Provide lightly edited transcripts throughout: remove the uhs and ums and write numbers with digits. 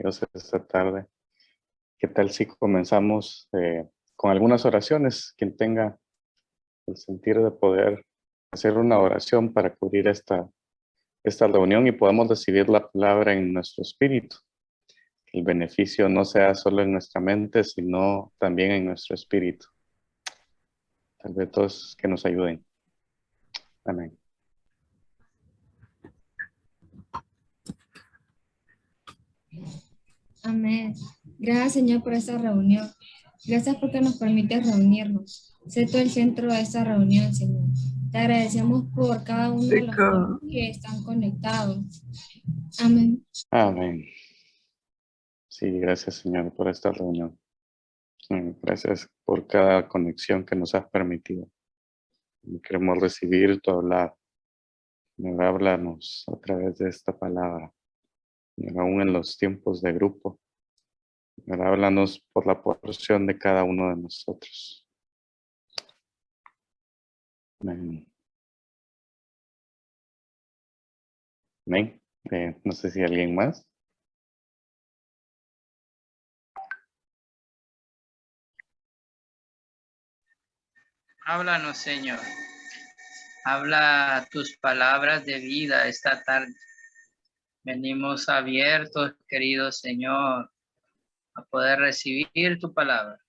bienvenidos esta tarde. ¿Qué tal si comenzamos con algunas oraciones? Quien tenga el sentir de poder hacer una oración para cubrir esta reunión y podamos recibir la palabra en nuestro espíritu. Que el beneficio no sea solo en nuestra mente, sino también en nuestro espíritu. Tal vez todos que nos ayuden. Amén. Amén. Gracias, Señor, por esta reunión. Gracias porque nos permites reunirnos. Sé tú el centro de esta reunión, Señor. Te agradecemos por cada uno de los que están conectados. Amén. Amén. Sí, gracias, Señor, por esta reunión. Gracias por cada conexión que nos has permitido. Queremos recibir tu hablar. Háblanos a través de esta palabra. Aún en los tiempos de grupo. Háblanos por la porción de cada uno de nosotros. Amén. Amén. No sé si alguien más. Háblanos, Señor. Habla tus palabras de vida esta tarde. Venimos abiertos, querido Señor, a poder recibir tu palabra.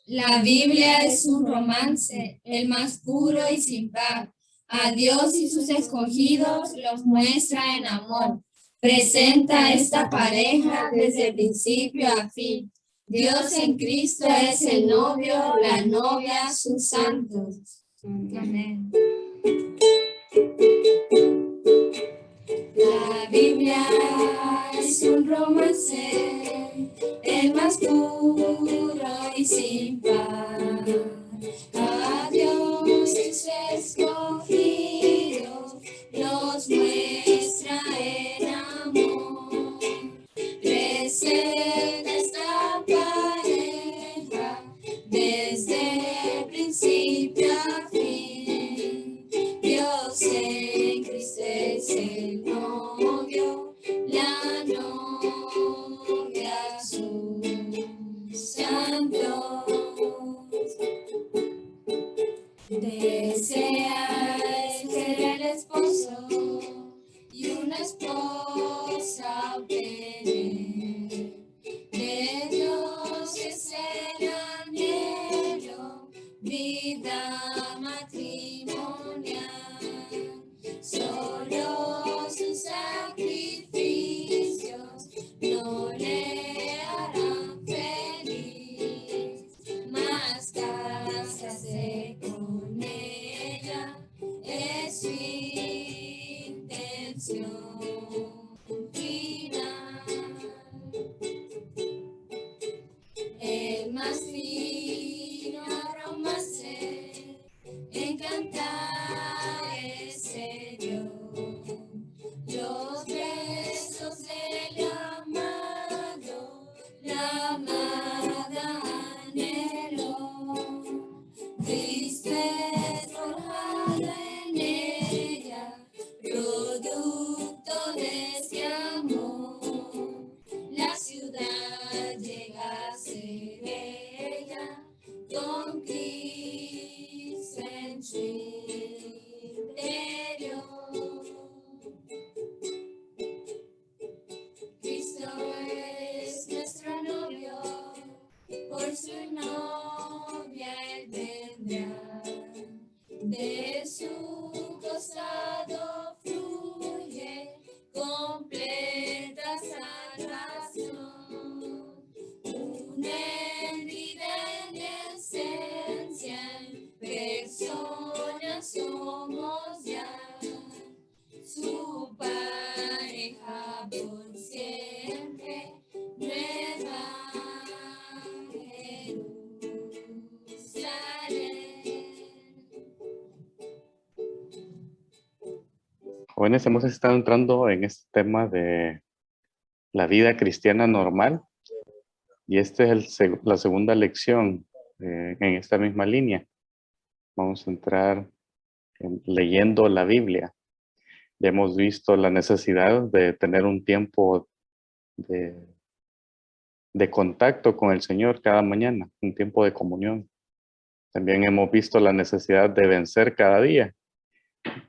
La Biblia es un romance, el más puro y sin par. A Dios y sus escogidos los muestra en amor. Presenta esta pareja desde principio a fin. Dios en Cristo es el novio, la novia, sus santos. Amén. La Biblia es un romance, el más puro y sin par. A Dios y sus escogidos los muestra en amor. Presenta esta pareja desde principio a fin. Dios en Cristo es el novio, la novia, sus santos. Desea ser el esposo y una esposa obtener. De Dios es el anhelo, vida matrimonial. Solo sus sacrificios no le harán feliz, mas casarse con ella es su intención final. El más fino romance en cantar ese Dios. Los besos del amado, la amada anheló. Cristo es forjado en ella, producto de ese amor. La ciudad llega a ser bella con Cristo en su interior. Cristo es nuestro novio, por su novia él vendrá. De su costado fluye completa salvación. Unida en esencia, en persona somos ya. Su pareja por siempre, nueva Jerusalén. Jóvenes, hemos estado entrando en este tema de la vida cristiana normal. Y esta es la segunda lección en esta misma línea. Vamos a entrar leyendo la Biblia. Ya hemos visto la necesidad de tener un tiempo de contacto con el Señor cada mañana, un tiempo de comunión. También hemos visto la necesidad de vencer cada día.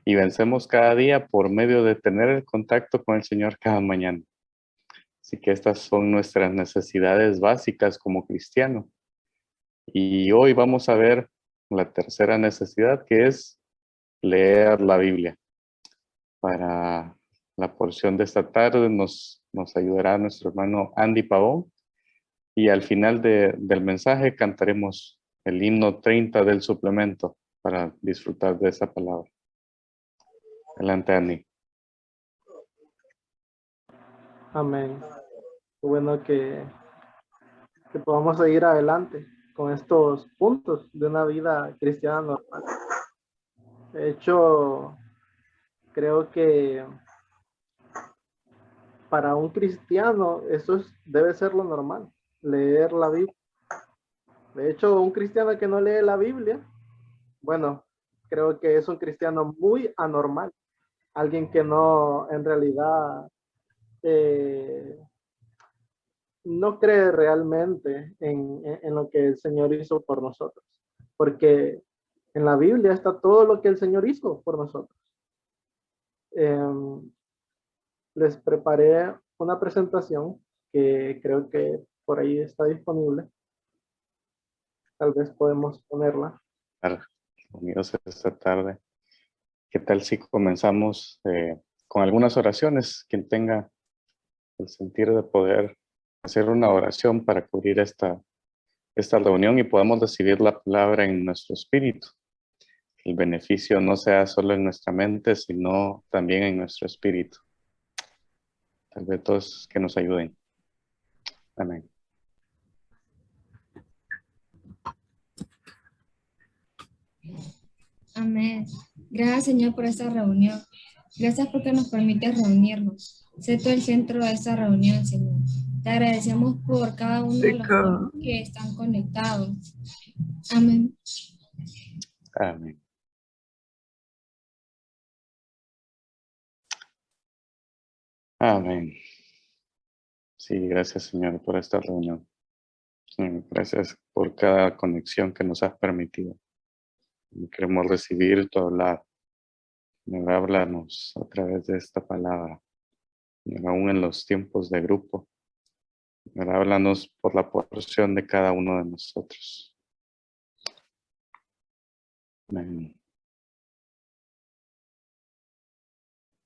Y vencemos cada día por medio de tener el contacto con el Señor cada mañana. Así que estas son nuestras necesidades básicas como cristianos. Y hoy vamos a ver la tercera necesidad, que es leer la Biblia. Para la porción de esta tarde nos ayudará nuestro hermano Andy Pavón. Y al final del mensaje cantaremos el himno 30 del suplemento para disfrutar de esa palabra. Adelante, Andy. Amén. Qué bueno que podamos seguir adelante con estos puntos de una vida cristiana normal. De hecho, creo que para un cristiano eso debe ser lo normal, leer la Biblia. De hecho, un cristiano que no lee la Biblia, bueno, creo que es un cristiano muy anormal. Alguien que no, en realidad, no cree realmente en lo que el Señor hizo por nosotros. Porque en la Biblia está todo lo que el Señor hizo por nosotros. Les preparé una presentación que creo que por ahí está disponible. Tal vez podemos ponerla. Unidos esta tarde. ¿Qué tal si comenzamos con algunas oraciones? Quien tenga el sentir de poder hacer una oración para cubrir esta reunión y podamos recibir la palabra en nuestro espíritu. Que el beneficio no sea solo en nuestra mente, sino también en nuestro espíritu. Tal vez todos que nos ayuden. Amén. Amén. Gracias, Señor, por esta reunión. Gracias porque nos permites reunirnos. Sé tú el centro de esta reunión, Señor. Te agradecemos por cada uno de los que están conectados. Amén. Amén. Amén. Sí, gracias, Señor, por esta reunión. Gracias por cada conexión que nos has permitido. Queremos recibir tu hablar. Háblanos a través de esta palabra. Aún en los tiempos de grupo. Háblanos por la porción de cada uno de nosotros. Amén.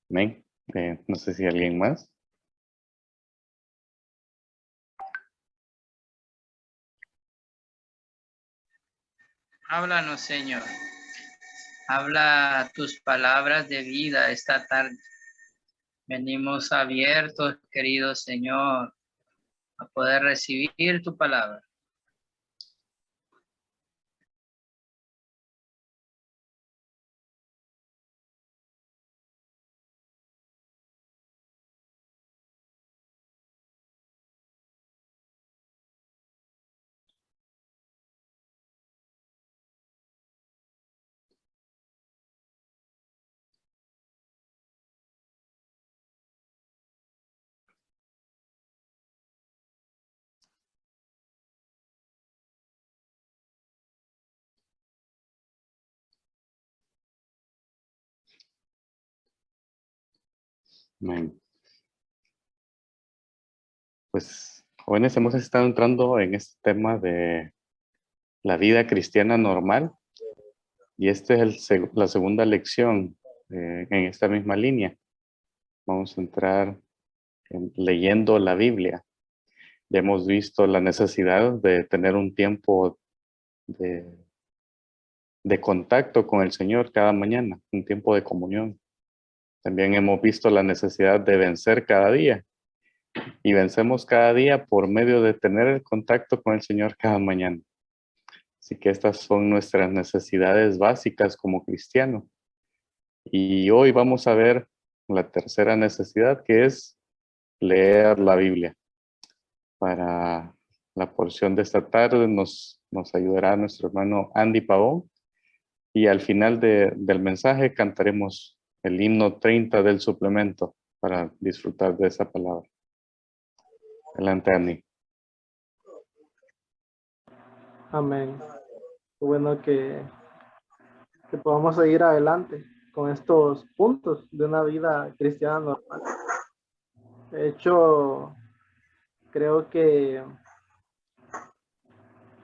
Amén. No sé si alguien más. Háblanos, Señor. Habla tus palabras de vida esta tarde. Venimos abiertos, querido Señor, a poder recibir tu palabra. Amén. Pues, jóvenes, hemos estado entrando en este tema de la vida cristiana normal. Y esta es la segunda lección en esta misma línea. Vamos a entrar leyendo la Biblia. Ya hemos visto la necesidad de tener un tiempo de contacto con el Señor cada mañana, un tiempo de comunión. También hemos visto la necesidad de vencer cada día. Y vencemos cada día por medio de tener el contacto con el Señor cada mañana. Así que estas son nuestras necesidades básicas como cristianos. Y hoy vamos a ver la tercera necesidad, que es leer la Biblia. Para la porción de esta tarde nos ayudará nuestro hermano Andy Pavón. Y al final del mensaje cantaremos el himno 30 del suplemento para disfrutar de esa palabra. Adelante, Andy. Amén. Qué bueno que podamos seguir adelante con estos puntos de una vida cristiana normal. De hecho, creo que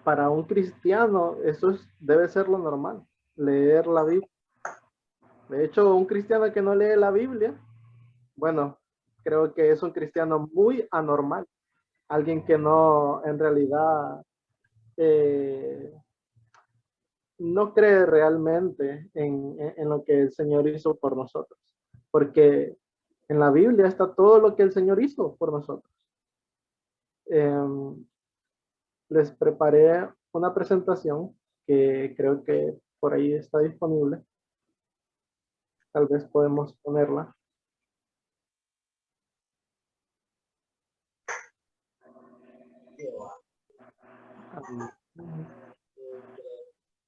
para un cristiano eso debe ser lo normal, leer la Biblia. De hecho, un cristiano que no lee la Biblia, bueno, creo que es un cristiano muy anormal. Alguien que no, en realidad, no cree realmente en lo que el Señor hizo por nosotros. Porque en la Biblia está todo lo que el Señor hizo por nosotros. Les preparé una presentación que creo que por ahí está disponible. Tal vez podemos ponerla.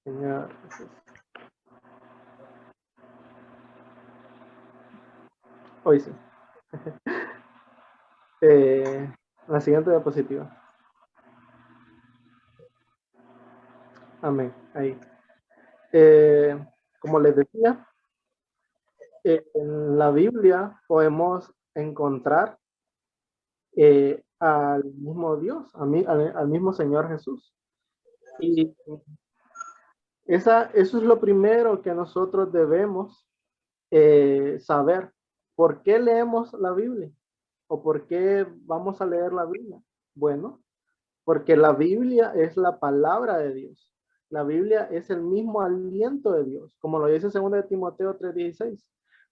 Señor Jesús. Hoy sí. La siguiente diapositiva. Amén. Ahí. Como les decía, en la Biblia podemos encontrar al mismo Dios, al mismo Señor Jesús. Y eso es lo primero que nosotros debemos saber. ¿Por qué leemos la Biblia? ¿O por qué vamos a leer la Biblia? Bueno, porque la Biblia es la palabra de Dios. La Biblia es el mismo aliento de Dios, como lo dice 2 de Timoteo 3:16.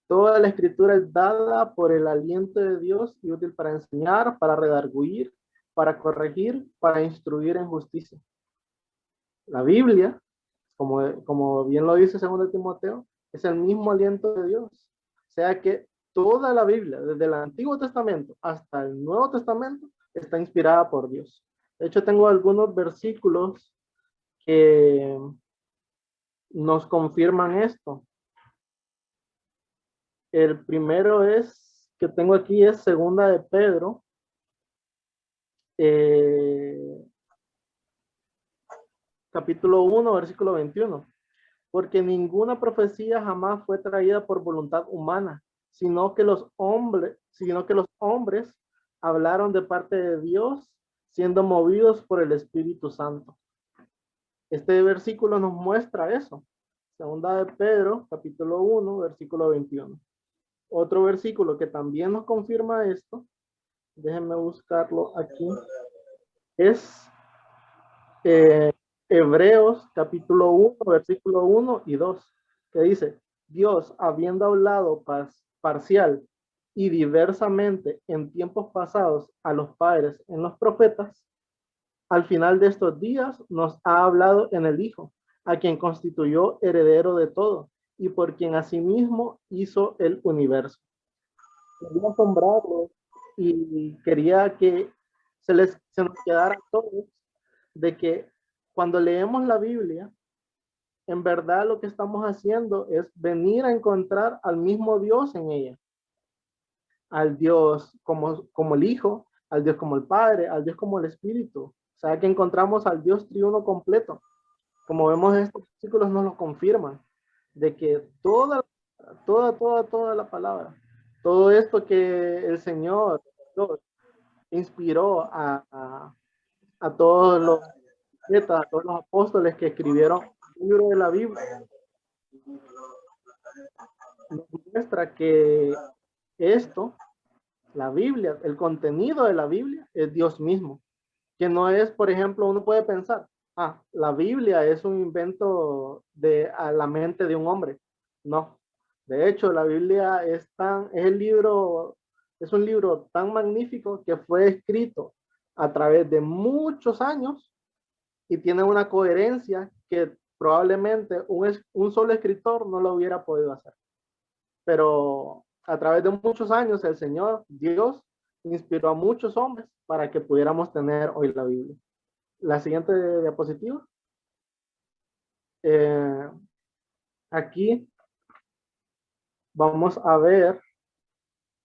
Toda la escritura es dada por el aliento de Dios y útil para enseñar, para redarguir, para corregir, para instruir en justicia. La Biblia, como bien lo dice 2 de Timoteo, es el mismo aliento de Dios. O sea que toda la Biblia, desde el Antiguo Testamento hasta el Nuevo Testamento, está inspirada por Dios. De hecho, tengo algunos versículos que nos confirman esto. El primero que tengo aquí es 2 de Pedro, capítulo 1, versículo 21. Porque ninguna profecía jamás fue traída por voluntad humana, sino que los hombres hablaron de parte de Dios, siendo movidos por el Espíritu Santo. Este versículo nos muestra eso. 2 de Pedro, capítulo 1, versículo 21. Otro versículo que también nos confirma esto, déjenme buscarlo aquí, es Hebreos, capítulo 1, versículo 1 y 2, que dice, Dios, habiendo hablado parcial y diversamente en tiempos pasados a los padres en los profetas, al final de estos días nos ha hablado en el Hijo, a quien constituyó heredero de todo y por quien asimismo hizo el universo. Quería asombrarlos y quería que se nos quedara a todos de que cuando leemos la Biblia, en verdad lo que estamos haciendo es venir a encontrar al mismo Dios en ella. Al Dios como el Hijo, al Dios como el Padre, al Dios como el Espíritu. O sea que encontramos al Dios triuno completo. Como vemos, estos versículos nos lo confirman, de que toda la palabra, todo esto que el Señor Dios, inspiró a todos los profetas, a todos los apóstoles que escribieron el libro de la Biblia, nos muestra que esto, la Biblia, el contenido de la Biblia es Dios mismo, que no es, por ejemplo, uno puede pensar, la Biblia es un invento a la mente de un hombre. No, de hecho, la Biblia es un libro tan magnífico que fue escrito a través de muchos años y tiene una coherencia que probablemente un solo escritor no lo hubiera podido hacer. Pero a través de muchos años el Señor, Dios, inspiró a muchos hombres para que pudiéramos tener hoy la Biblia. la siguiente diapositiva. Aquí vamos a ver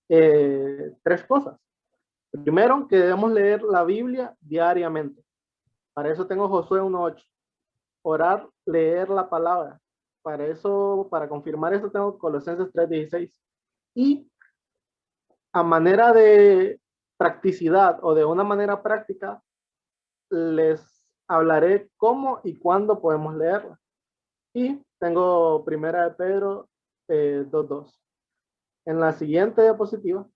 3 cosas. Primero, que debemos leer la Biblia diariamente. Para eso tengo Josué 1:8. Orar, leer la palabra. Para eso, para confirmar eso, tengo Colosenses 3:16. Y a manera de practicidad o de una manera práctica, les hablaré cómo y cuándo podemos leerla. Y tengo Primera de Pedro 2:2. En la siguiente diapositiva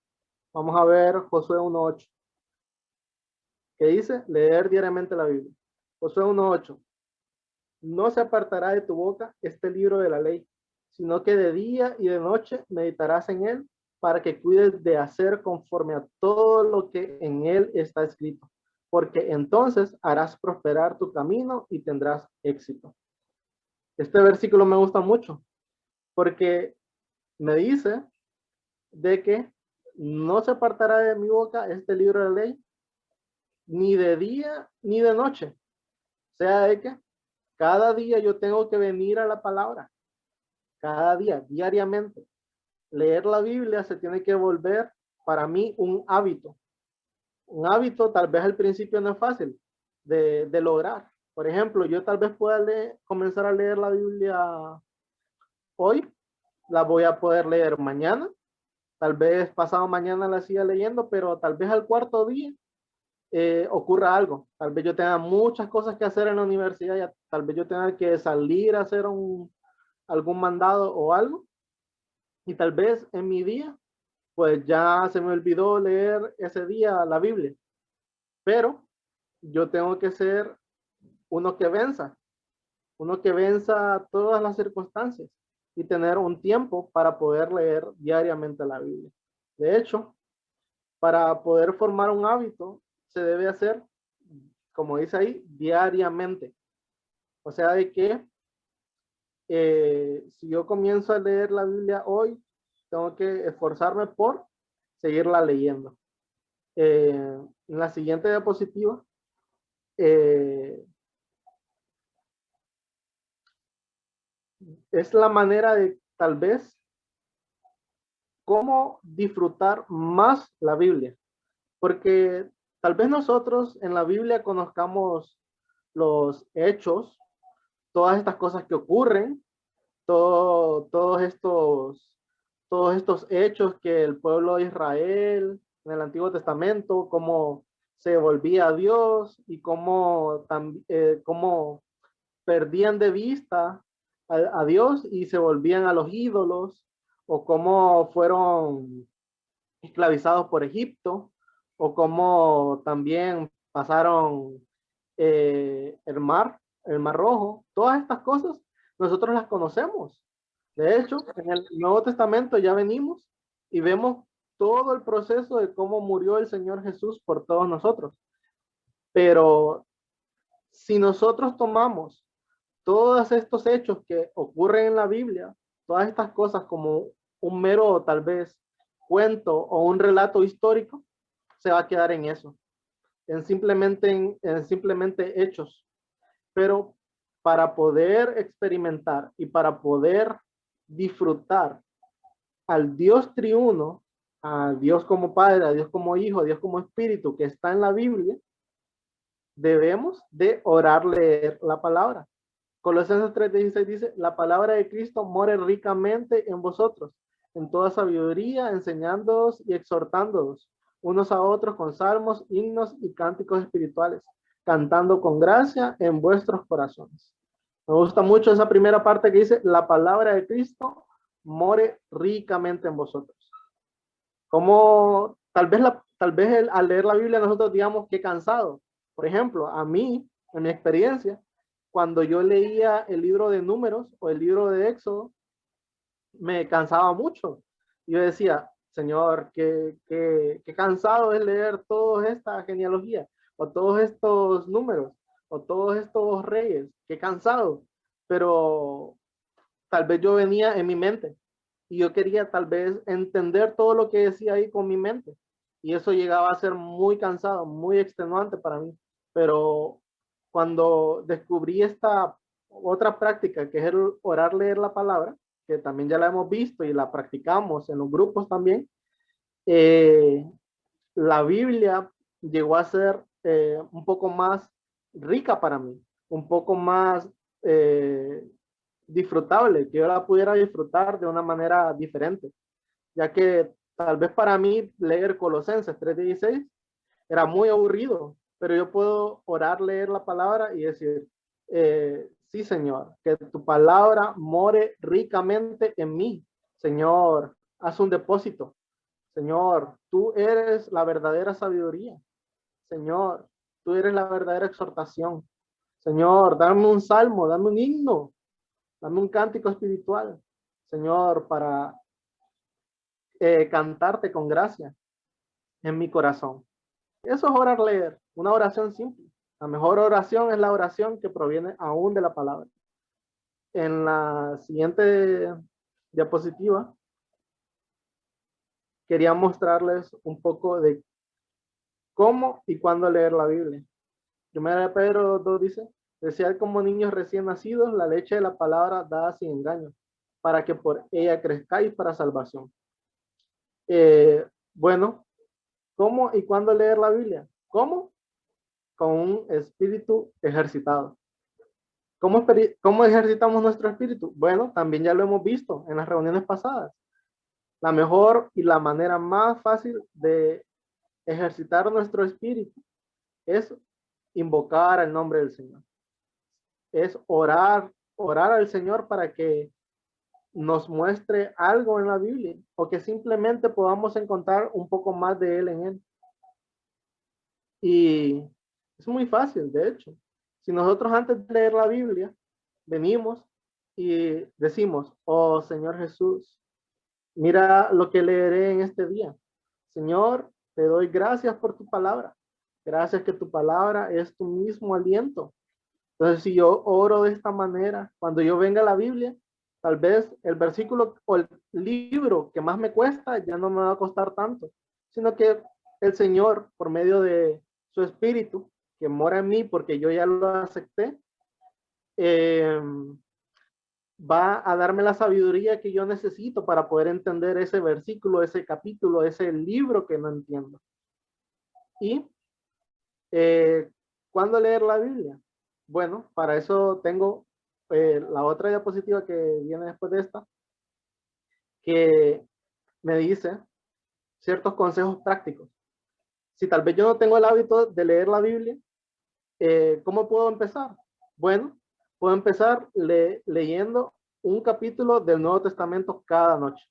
vamos a ver Josué 1:8, que dice leer diariamente la Biblia. Josué 1:8. No se apartará de tu boca este libro de la ley, sino que de día y de noche meditarás en él, para que cuides de hacer conforme a todo lo que en él está escrito, porque entonces harás prosperar tu camino y tendrás éxito. Este versículo me gusta mucho, porque me dice de que no se apartará de mi boca este libro de la ley, ni de día ni de noche. O sea, de que cada día yo tengo que venir a la palabra, cada día, diariamente. Leer la Biblia se tiene que volver para mí un hábito. Un hábito tal vez al principio no es fácil de lograr. Por ejemplo, yo tal vez pueda comenzar a leer la Biblia hoy, la voy a poder leer mañana, tal vez pasado mañana la siga leyendo, pero tal vez al cuarto día ocurra algo. Tal vez yo tenga muchas cosas que hacer en la universidad, ya, tal vez yo tenga que salir a hacer algún mandado o algo, y tal vez en mi día, pues ya se me olvidó leer ese día la Biblia, pero yo tengo que ser uno que venza todas las circunstancias y tener un tiempo para poder leer diariamente la Biblia. De hecho, para poder formar un hábito, se debe hacer, como dice ahí, diariamente. O sea, de que si yo comienzo a leer la Biblia hoy, tengo que esforzarme por seguirla leyendo. En la siguiente diapositiva, es la manera de tal vez cómo disfrutar más la Biblia. Porque tal vez nosotros en la Biblia conozcamos los hechos, todas estas cosas que ocurren, todos estos hechos que el pueblo de Israel en el Antiguo Testamento, cómo se volvía a Dios y cómo perdían de vista a Dios y se volvían a los ídolos, o cómo fueron esclavizados por Egipto, o cómo también pasaron el mar Rojo. Todas estas cosas nosotros las conocemos. De hecho, en el Nuevo Testamento ya venimos y vemos todo el proceso de cómo murió el Señor Jesús por todos nosotros. Pero si nosotros tomamos todos estos hechos que ocurren en la Biblia, todas estas cosas como un mero tal vez cuento o un relato histórico, se va a quedar en eso, en simplemente hechos. Pero para poder experimentar y para poder disfrutar al Dios triuno, a Dios como Padre, a Dios como Hijo, a Dios como Espíritu que está en la Biblia, debemos de orar, leer la palabra. Colosenses 3:16 dice, la palabra de Cristo more ricamente en vosotros, en toda sabiduría, enseñándoos y exhortándoos unos a otros con salmos, himnos y cánticos espirituales, cantando con gracia en vuestros corazones. Me gusta mucho esa primera parte que dice, la palabra de Cristo more ricamente en vosotros. Como tal vez al leer la Biblia nosotros digamos que cansado. Por ejemplo, a mí, en mi experiencia, cuando yo leía el libro de Números o el libro de Éxodo, me cansaba mucho. Yo decía, Señor, qué cansado es leer toda esta genealogía, o todos estos números, o todos estos reyes, qué cansado. Pero tal vez yo venía en mi mente y yo quería tal vez entender todo lo que decía ahí con mi mente. Y eso llegaba a ser muy cansado, muy extenuante para mí. Pero cuando descubrí esta otra práctica, que es el orar, leer la palabra, que también ya la hemos visto y la practicamos en los grupos también, la Biblia llegó a ser un poco más rica para mí, un poco más disfrutable, que yo la pudiera disfrutar de una manera diferente, ya que tal vez para mí leer Colosenses 3:16 era muy aburrido, pero yo puedo orar, leer la palabra y decir, sí, Señor, que tu palabra more ricamente en mí. Señor, haz un depósito. Señor, tú eres la verdadera sabiduría. Señor, tú eres la verdadera exhortación. Señor, dame un salmo, dame un himno, dame un cántico espiritual. Señor, para cantarte con gracia en mi corazón. Eso es orar, leer, una oración simple. La mejor oración es la oración que proviene aún de la palabra. En la siguiente diapositiva, quería mostrarles un poco de cómo y cuándo leer la Biblia. Primera de Pedro 2 dice, desead como niños recién nacidos la leche de la palabra dada sin engaño, para que por ella crezcáis para salvación. Bueno, ¿cómo y cuándo leer la Biblia? ¿Cómo? Con un espíritu ejercitado. ¿Cómo ejercitamos nuestro espíritu? Bueno, también ya lo hemos visto en las reuniones pasadas. La mejor y la manera más fácil de ejercitar nuestro espíritu es invocar el nombre del Señor. Es orar al Señor para que nos muestre algo en la Biblia o que simplemente podamos encontrar un poco más de Él en Él. Y es muy fácil, de hecho. Si nosotros antes de leer la Biblia venimos y decimos, oh Señor Jesús, mira lo que leeré en este día. Señor, te doy gracias por tu palabra. Gracias que tu palabra es tu mismo aliento. Entonces, si yo oro de esta manera, cuando yo venga a la Biblia, tal vez el versículo o el libro que más me cuesta ya no me va a costar tanto, sino que el Señor, por medio de su Espíritu, que mora en mí porque yo ya lo acepté, va a darme la sabiduría que yo necesito para poder entender ese versículo, ese capítulo, ese libro que no entiendo. Y ¿cuándo leer la Biblia? Bueno, para eso tengo la otra diapositiva que viene después de esta, que me dice ciertos consejos prácticos. Si tal vez yo no tengo el hábito de leer la Biblia, ¿cómo puedo empezar? Bueno, puedo empezar leyendo un capítulo del Nuevo Testamento cada noche.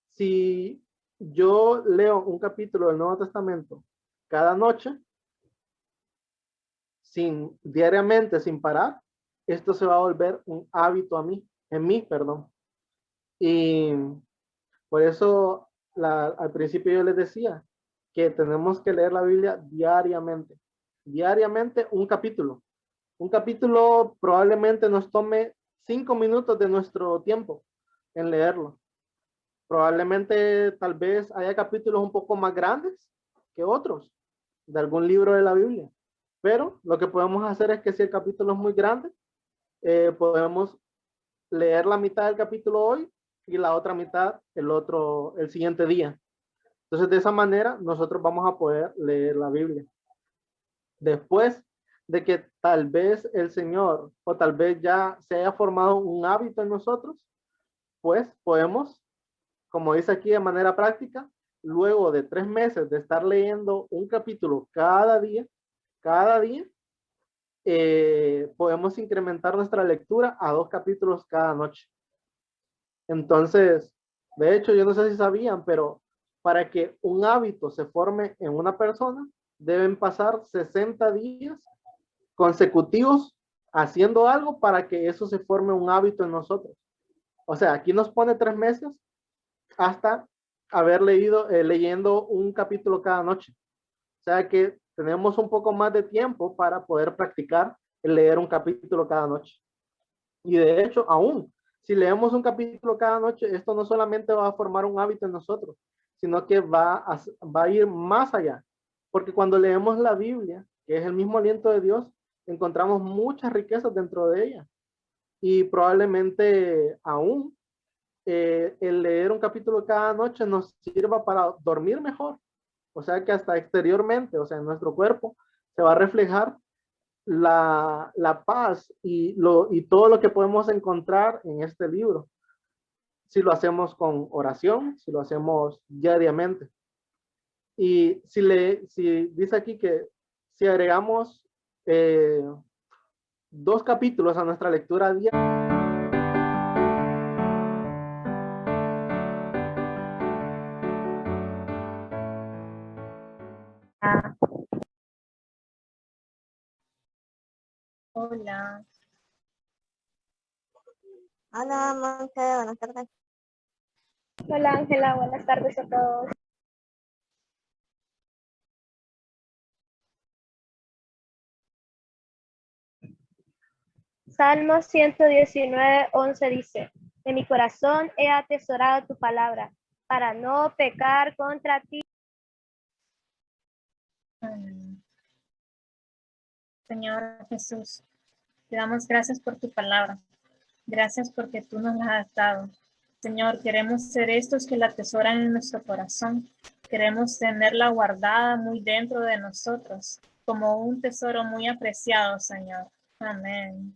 Si yo leo un capítulo del Nuevo Testamento cada noche, diariamente, sin parar, esto se va a volver un hábito en mí. Y por eso al principio yo les decía que tenemos que leer la Biblia diariamente. Diariamente un capítulo. Un capítulo probablemente nos tome 5 minutos de nuestro tiempo en leerlo. Probablemente tal vez haya capítulos un poco más grandes que otros de algún libro de la Biblia. Pero lo que podemos hacer es que si el capítulo es muy grande, podemos leer la mitad del capítulo hoy y la otra mitad el siguiente día. Entonces, de esa manera, nosotros vamos a poder leer la Biblia. Después de que tal vez el Señor o tal vez ya se haya formado un hábito en nosotros, pues podemos, como dice aquí de manera práctica, luego de 3 meses de estar leyendo un capítulo cada día, podemos incrementar nuestra lectura a 2 capítulos cada noche. Entonces, de hecho, yo no sé si sabían, pero para que un hábito se forme en una persona, deben pasar 60 días consecutivos haciendo algo para que eso se forme un hábito en nosotros. O sea, aquí nos pone 3 meses hasta haber leyendo un capítulo cada noche. O sea que tenemos un poco más de tiempo para poder practicar el leer un capítulo cada noche. Y de hecho, aún si leemos un capítulo cada noche, esto no solamente va a formar un hábito en nosotros, sino que va a ir más allá. Porque cuando leemos la Biblia, que es el mismo aliento de Dios, encontramos muchas riquezas dentro de ella. Y probablemente aún el leer un capítulo cada noche nos sirva para dormir mejor. O sea que hasta exteriormente, o sea, en nuestro cuerpo, se va a reflejar la paz y todo lo que podemos encontrar en este libro. Si lo hacemos con oración, si lo hacemos diariamente. Y si dice aquí que si agregamos 2 capítulos a nuestra lectura diaria. Hola. Hola, Monse, buenas tardes. Hola Ángela, buenas tardes a todos. Salmo 119, 11 dice, en mi corazón he atesorado tu palabra para no pecar contra ti. Señor Jesús, te damos gracias por tu palabra. Gracias porque tú nos la has dado. Señor, queremos ser estos que la atesoran en nuestro corazón. Queremos tenerla guardada muy dentro de nosotros, como un tesoro muy apreciado, Señor. Amén.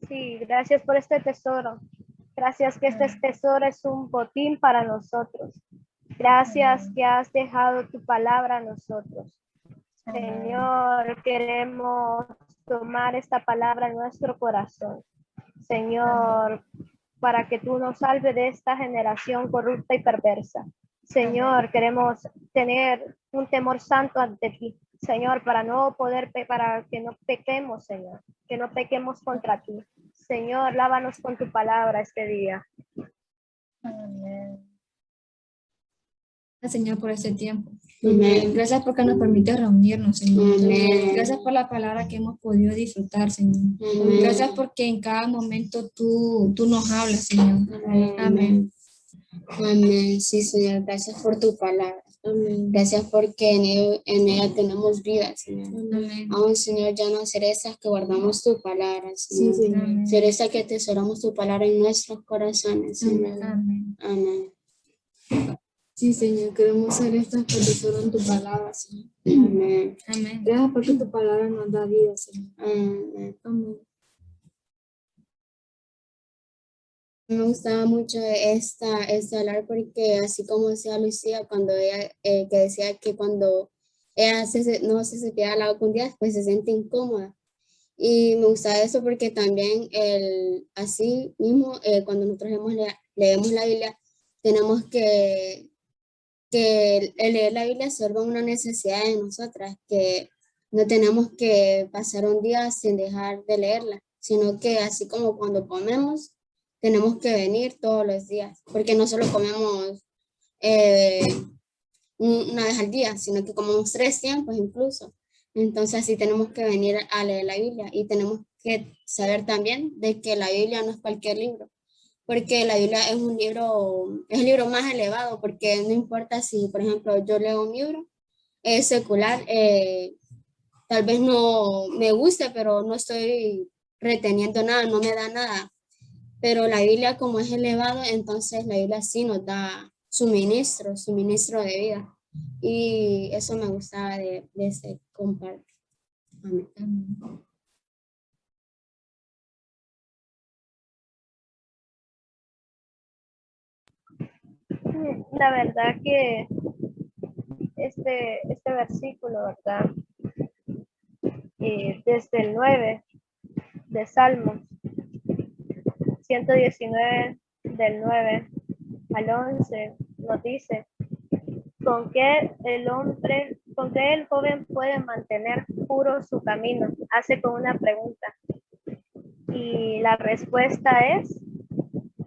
Sí, gracias por este tesoro. Gracias que este tesoro es un botín para nosotros. Gracias que has dejado tu palabra a nosotros. Señor, queremos tomar esta palabra en nuestro corazón. Señor, para que tú nos salves de esta generación corrupta y perversa. Señor, queremos tener un temor santo ante ti. Señor, para que no pequemos, Señor, que no pequemos contra ti. Señor, lávanos con tu palabra este día. Amén. Señor, por este tiempo. Amén. Gracias porque nos permite reunirnos, Señor. Amén. Gracias por la palabra que hemos podido disfrutar, Señor. Amén. Gracias porque en cada momento tú nos hablas, Señor. Amén. Amén. Sí, Señor, gracias por tu palabra. Amén. Gracias porque en ella tenemos vida, Señor. Amén. Aún, Señor, ya no ser esas que guardamos tu palabra, Señor. Sí, Señor. Ser esas que atesoramos tu palabra en nuestros corazones, Señor. Amén. Amén. Sí, Señor, queremos ser estas que atesoran tu palabra, Señor. Amén. Amén. Gracias porque tu palabra nos da vida, Señor. Amén. Amén. Me gustaba mucho esta hablar porque así como decía Lucía cuando ella que decía que cuando ella no se sentía al lado con Dios, pues se siente incómoda. Y me gusta eso porque también así mismo cuando nosotros leemos la Biblia, tenemos que el leer la Biblia se vuelva una necesidad de nosotras, que no tenemos que pasar un día sin dejar de leerla, sino que así como cuando comemos, tenemos que venir todos los días, porque no solo comemos una vez al día, sino que comemos 3 tiempos incluso. Entonces así tenemos que venir a leer la Biblia y tenemos que saber también de que la Biblia no es cualquier libro, porque la Biblia es el libro más elevado, porque no importa si, por ejemplo, yo leo un libro secular, tal vez no me guste, pero no estoy reteniendo nada, no me da nada. Pero la Biblia, como es elevado, entonces la Biblia sí nos da suministro de vida. Y eso me gustaba de ese compartir. Amén. La verdad que este versículo, ¿verdad? Desde el 9 de Salmos 119 del 9 al 11 nos dice, ¿con qué el joven puede mantener puro su camino? Hace con una pregunta. Y la respuesta es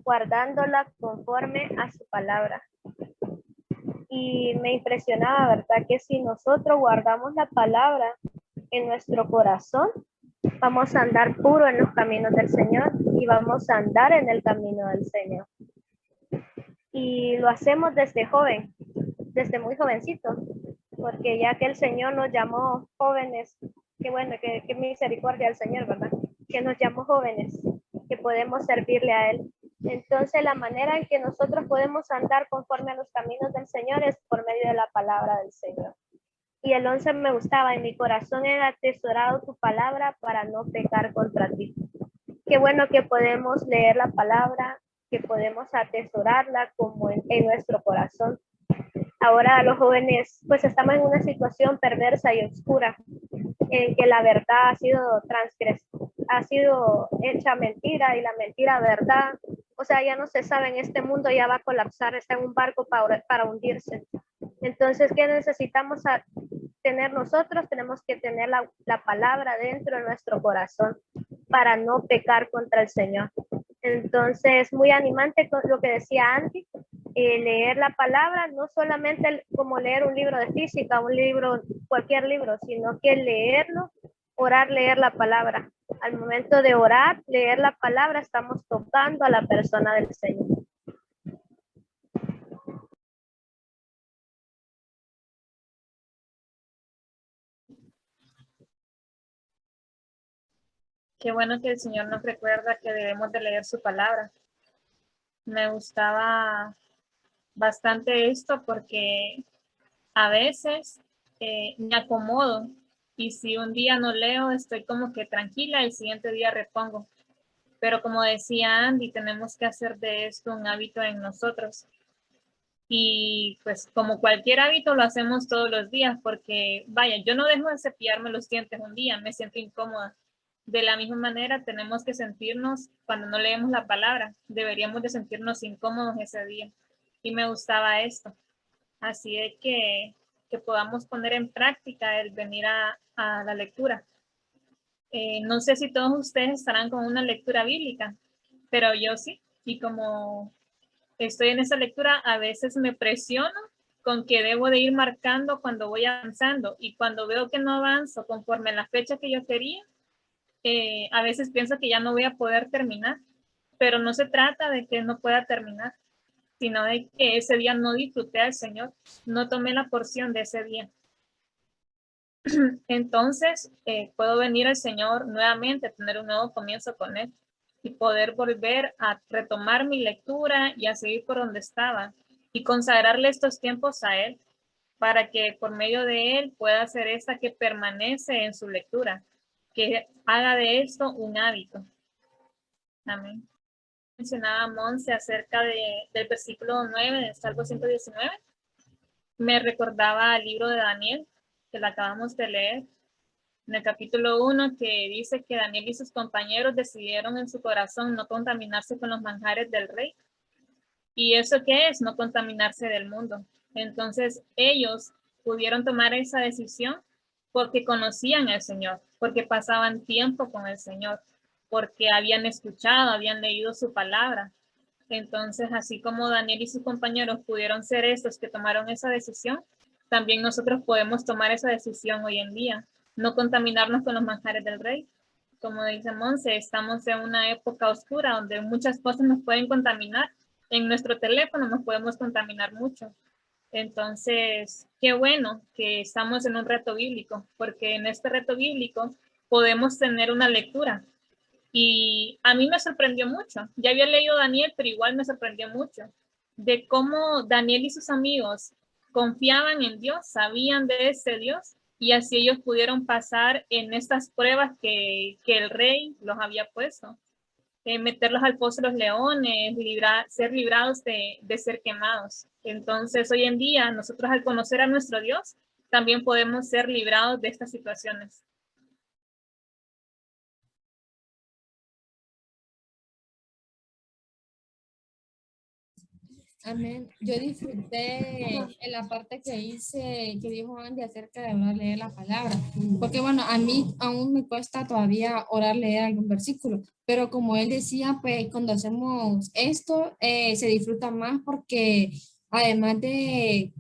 guardándola conforme a su palabra. Y me impresionaba, ¿verdad? Que si nosotros guardamos la palabra en nuestro corazón, vamos a andar puro en los caminos del Señor y vamos a andar en el camino del Señor. Y lo hacemos desde joven, desde muy jovencito. porque ya que el Señor nos llamó jóvenes, qué bueno, qué misericordia del Señor, ¿verdad? Que nos llamó jóvenes, que podemos servirle a Él. Entonces, la manera en que nosotros podemos andar conforme a los caminos del Señor es por medio de la palabra del Señor. Y el 11 me gustaba, en mi corazón he atesorado tu palabra para no pecar contra ti. Qué bueno que podemos leer la palabra, que podemos atesorarla como en nuestro corazón. Ahora los jóvenes pues estamos en una situación perversa y oscura en que la verdad ha sido hecha mentira y la mentira verdad. O sea, ya no se sabe, en este mundo ya va a colapsar, está en un barco para hundirse. Entonces, ¿qué necesitamos tener nosotros? Tenemos que tener la palabra dentro de nuestro corazón para no pecar contra el Señor. Entonces, muy animante con lo que decía Andy, leer la palabra, no solamente como leer un libro de física, un libro, cualquier libro, sino que leerlo, orar, leer la palabra. Al momento de orar, leer la palabra, estamos tocando a la persona del Señor. Qué bueno que el Señor nos recuerda que debemos de leer su palabra. Me gustaba bastante esto porque a veces me acomodo y si un día no leo, estoy como que tranquila, el siguiente día repongo. Pero como decía Andy, tenemos que hacer de esto un hábito en nosotros. Y pues como cualquier hábito lo hacemos todos los días porque, vaya, yo no dejo de cepillarme los dientes un día, me siento incómoda. De la misma manera tenemos que sentirnos, cuando no leemos la palabra, deberíamos de sentirnos incómodos ese día. Y me gustaba esto. Así es que podamos poner en práctica el venir a la lectura. No sé si todos ustedes estarán con una lectura bíblica, pero yo sí. Y como estoy en esa lectura, a veces me presiono con que debo de ir marcando cuando voy avanzando y cuando veo que no avanzo conforme a la fecha que yo quería, a veces pienso que ya no voy a poder terminar, pero no se trata de que no pueda terminar, sino de que ese día no disfruté al Señor, no tomé la porción de ese día. Entonces, puedo venir al Señor nuevamente, tener un nuevo comienzo con Él y poder volver a retomar mi lectura y a seguir por donde estaba y consagrarle estos tiempos a Él para que por medio de Él pueda ser esta que permanece en su lectura, que haga de esto un hábito. Amén. Mencionaba Monse acerca del versículo 9 del Salmo 119. Me recordaba el libro de Daniel, que lo acabamos de leer, en el capítulo 1, que dice que Daniel y sus compañeros decidieron en su corazón no contaminarse con los manjares del rey. ¿Y eso qué es? No contaminarse del mundo. Entonces ellos pudieron tomar esa decisión porque conocían al Señor, porque pasaban tiempo con el Señor, porque habían escuchado, habían leído su palabra. Entonces, así como Daniel y sus compañeros pudieron ser estos que tomaron esa decisión, también nosotros podemos tomar esa decisión hoy en día, no contaminarnos con los manjares del rey. Como dice Monse, estamos en una época oscura donde muchas cosas nos pueden contaminar. En nuestro teléfono nos podemos contaminar mucho. Entonces, qué bueno que estamos en un reto bíblico, porque en este reto bíblico podemos tener una lectura. Y a mí me sorprendió mucho. Ya había leído Daniel, pero igual me sorprendió mucho de cómo Daniel y sus amigos confiaban en Dios, sabían de ese Dios, y así ellos pudieron pasar en estas pruebas que el rey los había puesto. Meterlos al pozo de los leones, ser librados de ser quemados. Entonces, hoy en día, nosotros al conocer a nuestro Dios, también podemos ser librados de estas situaciones. Amén. Yo disfruté en la parte que que dijo Andy acerca de orar, leer la palabra, porque bueno, a mí aún me cuesta todavía orar, leer algún versículo, pero como él decía, pues cuando hacemos esto se disfruta más porque además de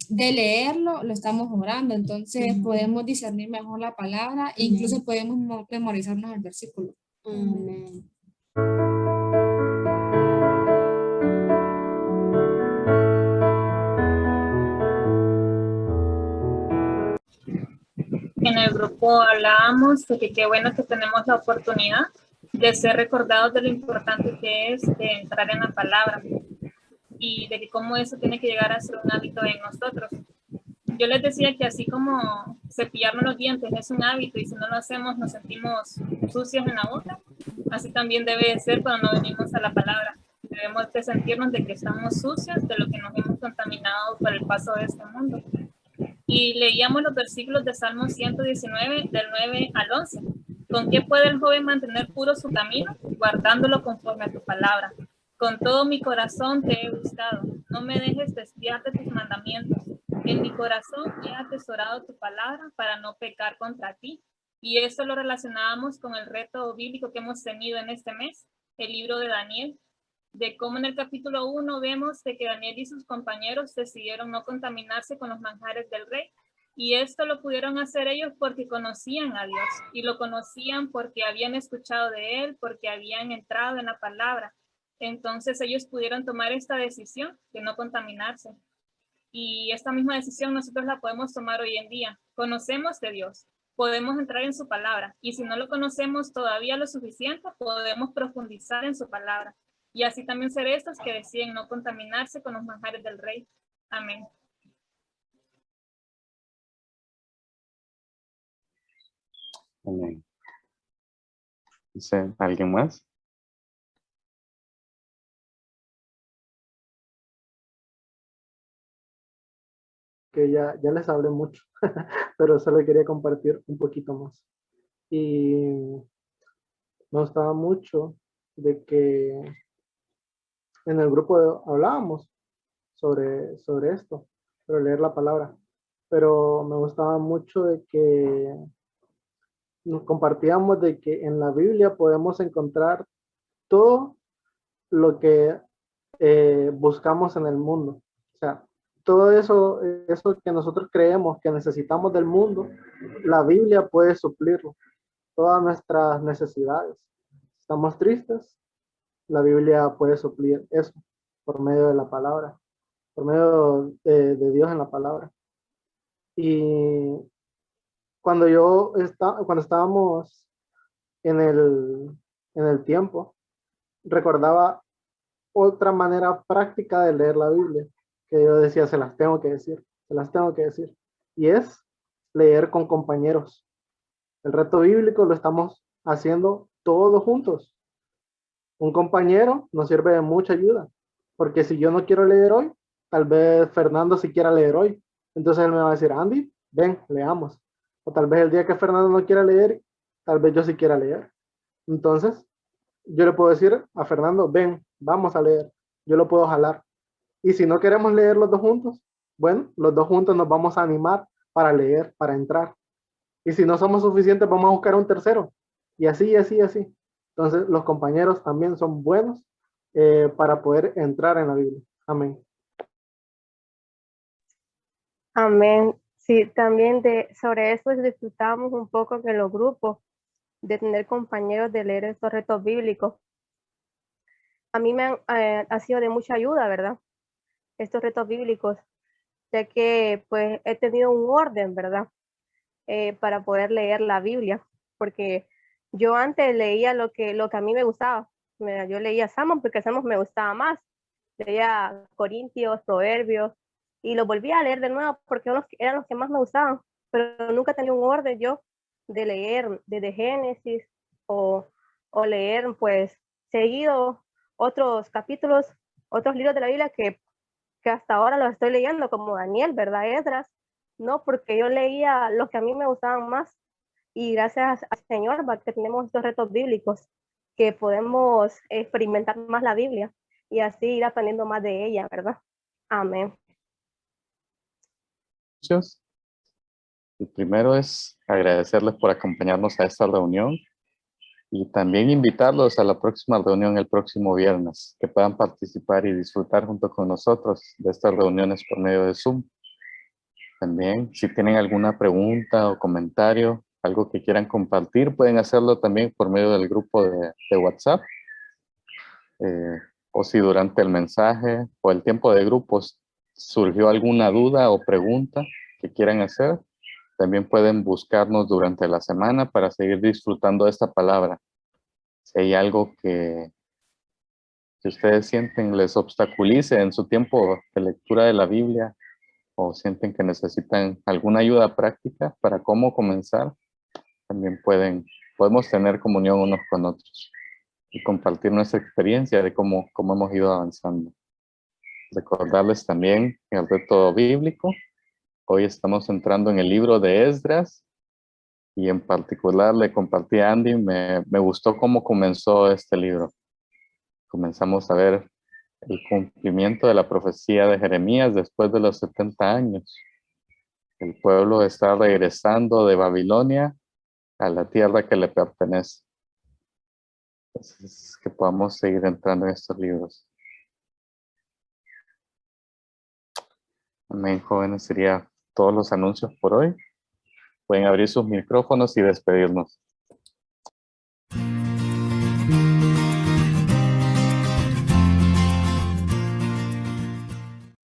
leerlo, lo estamos orando, entonces podemos discernir mejor la palabra e incluso podemos memorizarnos el versículo. Amén. grupo hablábamos de que qué bueno que tenemos la oportunidad de ser recordados de lo importante que es de entrar en la palabra y de que cómo eso tiene que llegar a ser un hábito en nosotros. Yo les decía que así como cepillarnos los dientes es un hábito y si no lo hacemos nos sentimos sucios en la boca, así también debe de ser cuando no venimos a la palabra. Debemos de sentirnos de que estamos sucios de lo que nos hemos contaminado por el paso de este mundo. Y leíamos los versículos de Salmo 119, del 9 al 11. ¿Con qué puede el joven mantener puro su camino? Guardándolo conforme a tu palabra. Con todo mi corazón te he buscado. No me dejes desviar de tus mandamientos. En mi corazón he atesorado tu palabra para no pecar contra ti. Y esto lo relacionábamos con el reto bíblico que hemos tenido en este mes, el libro de Daniel, de cómo en el capítulo 1 vemos de que Daniel y sus compañeros decidieron no contaminarse con los manjares del rey. Y esto lo pudieron hacer ellos porque conocían a Dios y lo conocían porque habían escuchado de él, porque habían entrado en la palabra. Entonces ellos pudieron tomar esta decisión de no contaminarse. Y esta misma decisión nosotros la podemos tomar hoy en día. Conocemos de Dios, podemos entrar en su palabra. Y si no lo conocemos todavía lo suficiente, podemos profundizar en su palabra. Y así también ser estos que deciden no contaminarse con los manjares del rey. Amén. Amén. ¿Dice alguien más? Que ya les hablé mucho, pero solo quería compartir un poquito más. Y me gustaba mucho de que en el grupo hablábamos sobre esto, sobre leer la palabra, pero me gustaba mucho de que nos compartíamos de que en la Biblia podemos encontrar todo lo que buscamos en el mundo. O sea, todo eso que nosotros creemos que necesitamos del mundo, la Biblia puede suplirlo, todas nuestras necesidades. Estamos tristes, la Biblia puede suplir eso por medio de la palabra, por medio de Dios en la palabra. Y cuando estábamos en el tiempo, recordaba otra manera práctica de leer la Biblia, que yo decía, se las tengo que decir. Y es leer con compañeros. El reto bíblico lo estamos haciendo todos juntos. Un compañero nos sirve de mucha ayuda, porque si yo no quiero leer hoy, tal vez Fernando sí quiera leer hoy. Entonces él me va a decir, Andy, ven, leamos. O tal vez el día que Fernando no quiera leer, tal vez yo sí quiera leer. Entonces, yo le puedo decir a Fernando, ven, vamos a leer. Yo lo puedo jalar. Y si no queremos leer los dos juntos, bueno, los dos juntos nos vamos a animar para leer, para entrar. Y si no somos suficientes, vamos a buscar un tercero. Y así, y así, y así. Entonces, los compañeros también son buenos para poder entrar en la Biblia. Amén. Amén. Sí, también sobre eso disfrutamos un poco en los grupos, de tener compañeros de leer estos retos bíblicos. A mí me ha sido de mucha ayuda, ¿verdad? Estos retos bíblicos, ya que pues he tenido un orden, ¿verdad? Para poder leer la Biblia, porque yo antes leía lo que a mí me gustaba. Yo leía Salmos porque Salmos me gustaba más. Leía Corintios, Proverbios, y los volví a leer de nuevo porque eran los que más me gustaban, pero nunca tenía un orden yo de leer desde Génesis o leer pues seguido otros capítulos, otros libros de la Biblia que hasta ahora los estoy leyendo, como Daniel, ¿verdad? Esdras, no, porque yo leía los que a mí me gustaban más y gracias al Señor que tenemos estos retos bíblicos, que podemos experimentar más la Biblia y así ir aprendiendo más de ella, ¿verdad? Amén. El primero es agradecerles por acompañarnos a esta reunión y también invitarlos a la próxima reunión el próximo viernes, que puedan participar y disfrutar junto con nosotros de estas reuniones por medio de Zoom. También, si tienen alguna pregunta o comentario, algo que quieran compartir, pueden hacerlo también por medio del grupo de WhatsApp. O si durante el mensaje o el tiempo de grupos surgió alguna duda o pregunta que quieran hacer, También pueden buscarnos durante la semana para seguir disfrutando de esta palabra. Si hay algo que ustedes sienten les obstaculice en su tiempo de lectura de la Biblia o sienten que necesitan alguna ayuda práctica para cómo comenzar, también podemos tener comunión unos con otros y compartir nuestra experiencia de cómo hemos ido avanzando. Recordarles también el reto bíblico. Hoy estamos entrando en el libro de Esdras y en particular le compartí a Andy, me gustó cómo comenzó este libro. Comenzamos a ver el cumplimiento de la profecía de Jeremías después de los 70 años. El pueblo está regresando de Babilonia a la tierra que le pertenece. Entonces, que podamos seguir entrando en estos libros. Amén, jóvenes. Sería todos los anuncios por hoy. Pueden abrir sus micrófonos y despedirnos.